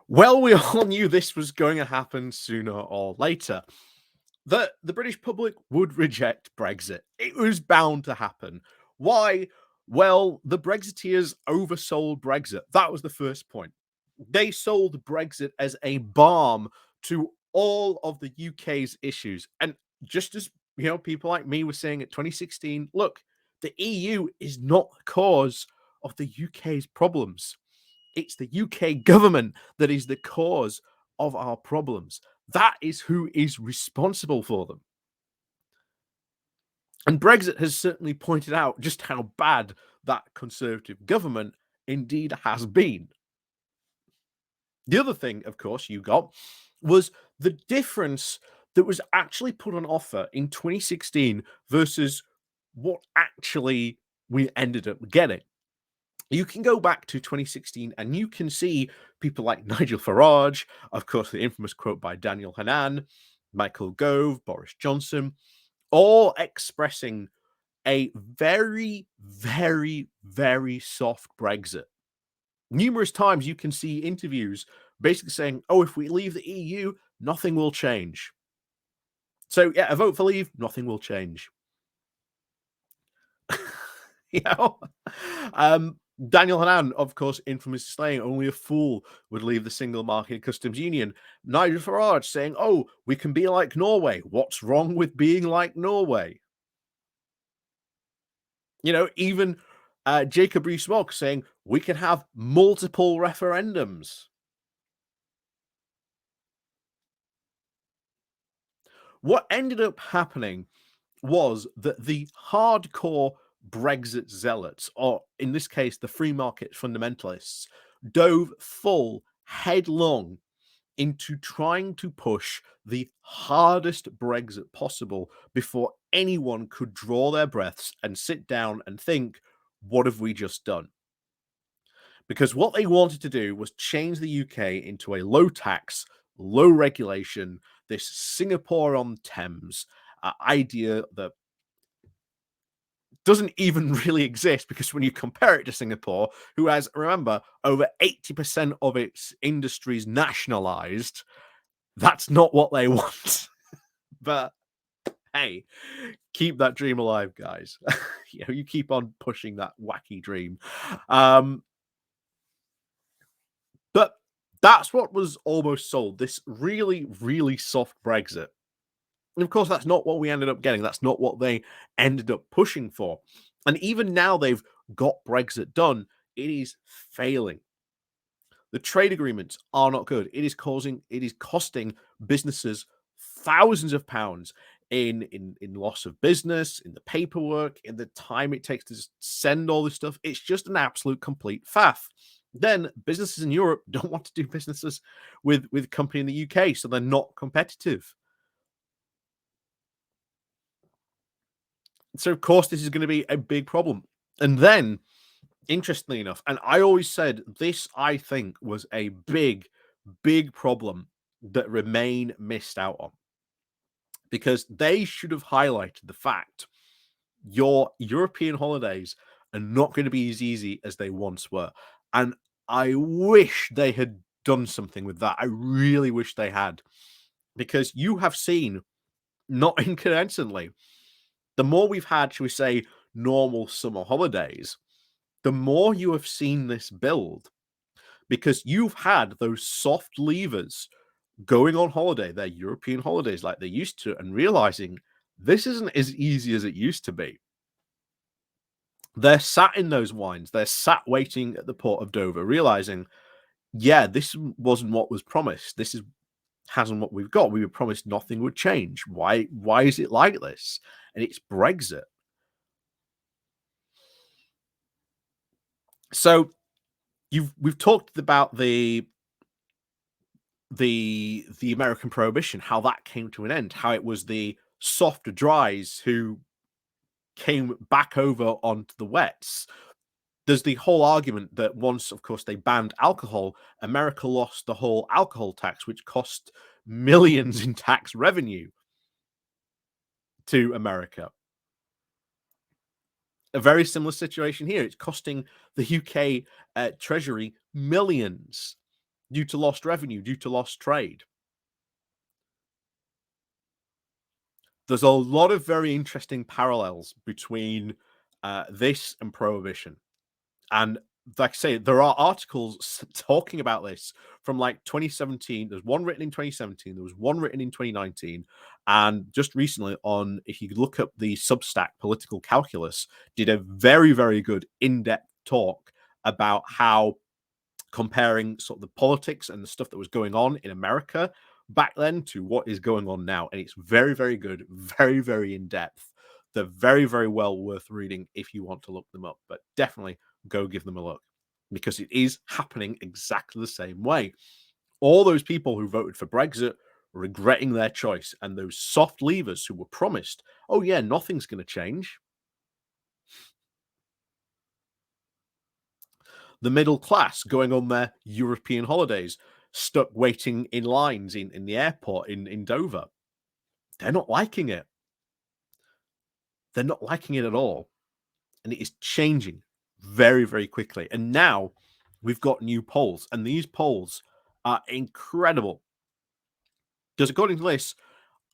Well, we all knew this was going to happen sooner or later. That the British public would reject Brexit. It was bound to happen. Why? Well, the Brexiteers oversold Brexit. That was the first point. They sold Brexit as a balm to all of the UK's issues. And just as people like me were saying at 2016, look, the EU is not the cause of the UK's problems. It's the UK government that is the cause of our problems. That is who is responsible for them. And Brexit has certainly pointed out just how bad that Conservative government indeed has been. The other thing, of course, you got was the difference that was actually put on offer in 2016 versus what actually we ended up getting. You can go back to 2016 and you can see people like Nigel Farage, of course, the infamous quote by Daniel Hannan, Michael Gove, Boris Johnson, all expressing a very, very, very soft Brexit. Numerous times you can see interviews basically saying, oh, if we leave the EU, nothing will change. So, yeah, a vote for leave, nothing will change. you know? Daniel Hannan, of course, infamously saying only a fool would leave the single market customs union. Nigel Farage saying, oh, we can be like Norway. What's wrong with being like Norway? Even Jacob Rees-Mogg saying we can have multiple referendums. What ended up happening was that the hardcore Brexit zealots, or in this case, the free market fundamentalists, dove full headlong into trying to push the hardest Brexit possible before anyone could draw their breaths and sit down and think, what have we just done? Because what they wanted to do was change the UK into a low tax, low regulation, this Singapore on Thames idea that doesn't even really exist, because when you compare it to Singapore, who has, remember, over 80% of its industries nationalized, that's not what they want. But hey, keep that dream alive, guys. You keep on pushing that wacky dream. But that's what was almost sold, this really, really soft Brexit. And of course, that's not what we ended up getting. That's not what they ended up pushing for. And even now they've got Brexit done, it is failing. The trade agreements are not good. It is costing businesses thousands of pounds in loss of business, in the paperwork, in the time it takes to send all this stuff. It's just an absolute complete faff. Then businesses in Europe don't want to do businesses with company in the UK, so they're not competitive. So of course this is going to be a big problem. And then, interestingly enough, and I always said this, I think, was a big, big problem that Remain missed out on, because they should have highlighted the fact your European holidays are not going to be as easy as they once were. And I wish they had done something with that. I really wish they had, because you have seen, not incoincidentally, the more we've had, shall we say, normal summer holidays, the more you have seen this build, because you've had those soft levers going on holiday, their European holidays like they used to, and realizing this isn't as easy as it used to be. They're sat in those wines, they're sat waiting at the port of Dover, realizing, yeah, this wasn't what was promised. This hasn't what we've got. We were promised nothing would change. Why is it like this? And it's Brexit. So we've talked about the American Prohibition, how that came to an end, how it was the softer dries who came back over onto the wets. There's the whole argument that once, of course, they banned alcohol, America lost the whole alcohol tax, which cost millions in tax revenue to America. A very similar situation here. It's costing the UK Treasury millions. due to lost revenue, due to lost trade. There's a lot of very interesting parallels between this and prohibition. And like I say, there are articles talking about this from like 2017. There's one written in 2017. There was one written in 2019, and just recently, on if you look up the Substack Political Calculus, did a very very good in-depth talk about how comparing sort of the politics and the stuff that was going on in America back then to what is going on now. And it's very, very good, very, very in depth. They're very, very well worth reading if you want to look them up, but definitely go give them a look because it is happening exactly the same way. All those people who voted for Brexit regretting their choice, and those soft leavers who were promised, oh, yeah, nothing's going to change. The middle class going on their European holidays, stuck waiting in lines in the airport in Dover. They're not liking it. They're not liking it at all. And it is changing very, very quickly. And now we've got new polls, and these polls are incredible. Because according to this,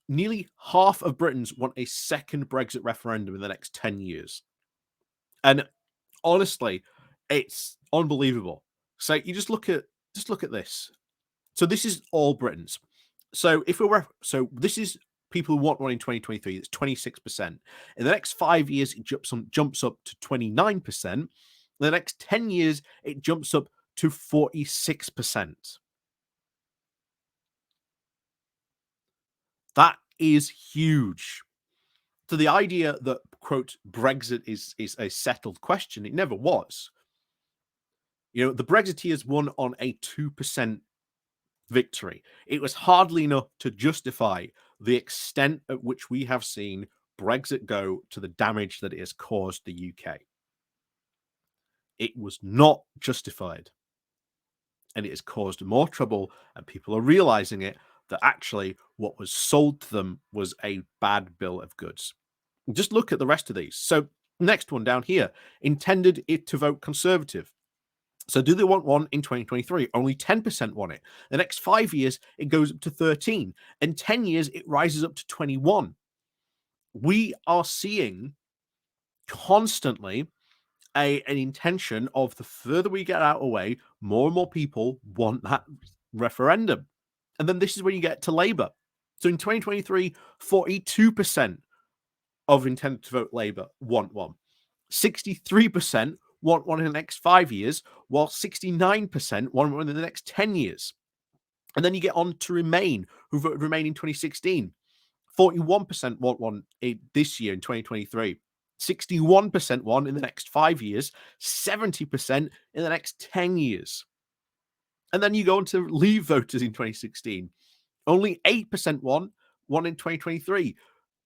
nearly half of Britons want a second Brexit referendum in the next 10 years. And honestly, it's unbelievable. So you just look at this. So this is all Britons. So if we're this is people who want one in 2023. That's 26%. In the next 5 years, it jumps up to 29%. In the next 10 years, it jumps up to 46%. That is huge. So the idea that quote Brexit is a settled question, it never was. You know, the Brexiteers won on a 2% victory. It was hardly enough to justify the extent at which we have seen Brexit go to the damage that it has caused the UK. It was not justified. And it has caused more trouble, and people are realizing it that actually what was sold to them was a bad bill of goods. Just look at the rest of these. So, next one down here intended it to vote Conservative. So do they want one in 2023? Only 10% want it. The next 5 years, it goes up to 13. In 10 years, it rises up to 21. We are seeing constantly an intention of the further we get out of the way, more and more people want that referendum. And then this is when you get to Labour. So in 2023, 42% of intended to vote Labour want one. 63% want one in the next 5 years, while 69% want one in the next 10 years. And then you get on to Remain, who voted Remain in 2016. 41% want one this year in 2023. 61% want in the next 5 years. 70% in the next 10 years. And then you go on to Leave voters in 2016. Only 8% want one in 2023.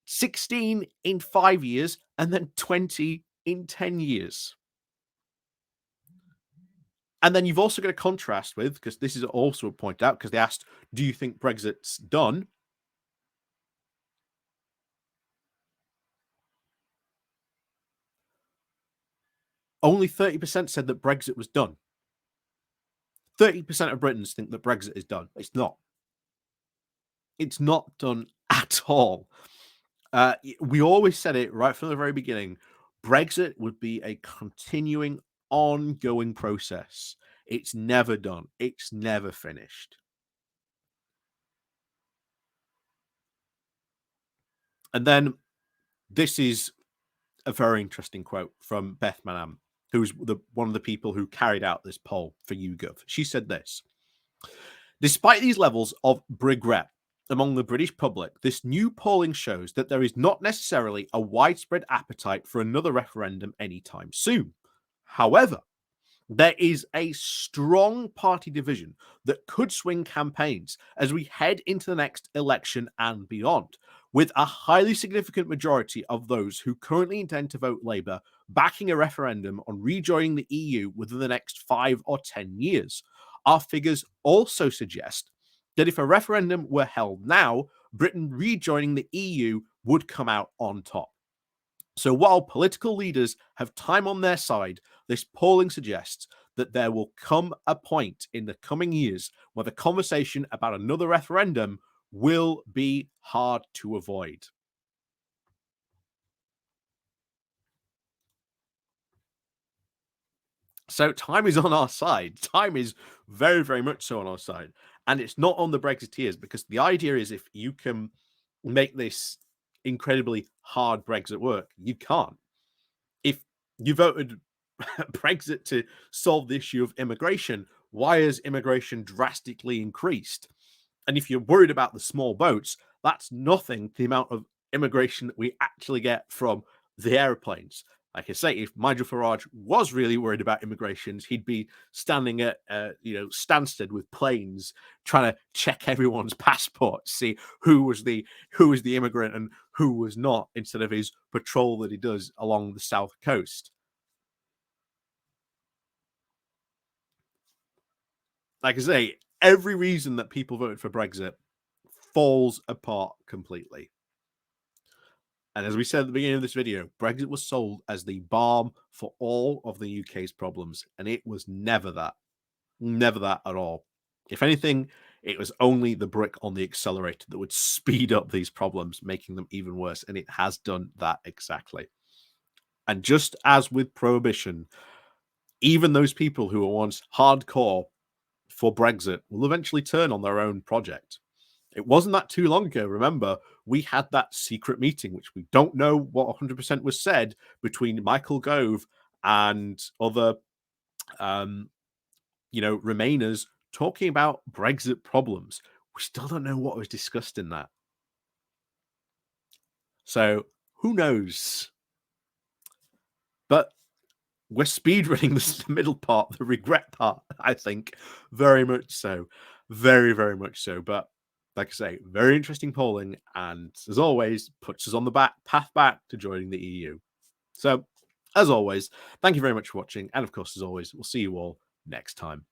16 in 5 years, and then 20 in 10 years. And then you've also got a contrast with, because this is also pointed out, because they asked, do you think Brexit's done? Only 30% said that Brexit was done. 30% of Britons think that Brexit is done. It's not. It's not done at all. We always said it right from the very beginning. Brexit would be a continuing, ongoing process. It's never done. It's never finished. And then this is a very interesting quote from Beth Manham, who's one of the people who carried out this poll for YouGov. She said this: despite these levels of regret among the British public, this new polling shows that there is not necessarily a widespread appetite for another referendum anytime soon. However, there is a strong party division that could swing campaigns as we head into the next election and beyond, with a highly significant majority of those who currently intend to vote Labour backing a referendum on rejoining the EU within the next 5 or 10 years. Our figures also suggest that if a referendum were held now, Britain rejoining the EU would come out on top. So while political leaders have time on their side, this polling suggests that there will come a point in the coming years where the conversation about another referendum will be hard to avoid. So time is on our side. Time is very, very much so on our side. And it's not on the Brexiteers, because the idea is, if you can make this incredibly hard Brexit work, you can't. If you voted Brexit to solve the issue of immigration, why has immigration drastically increased? And if you're worried about the small boats, that's nothing to the amount of immigration that we actually get from the airplanes. Like I say, if Nigel Farage was really worried about immigrations, he'd be standing at Stansted with planes, trying to check everyone's passports, see who was the immigrant and who was not, instead of his patrol that he does along the south coast. Like I say, every reason that people voted for Brexit falls apart completely. And as we said at the beginning of this video, Brexit was sold as the balm for all of the UK's problems, and it was never that. Never that at all. If anything, it was only the brick on the accelerator that would speed up these problems, making them even worse, and it has done that exactly. And just as with prohibition, even those people who were once hardcore for Brexit will eventually turn on their own project. It wasn't that too long ago. Remember, we had that secret meeting, which we don't know what 100% was said, between Michael Gove and other, um, Remainers, talking about Brexit problems. We still don't know what was discussed in that. So who knows? But we're speedrunning the middle part, the regret part, I think, very much so. Very, very much so. But like I say, very interesting polling, and as always, puts us on the path back to joining the EU. So, as always, thank you very much for watching, and of course, as always, we'll see you all next time.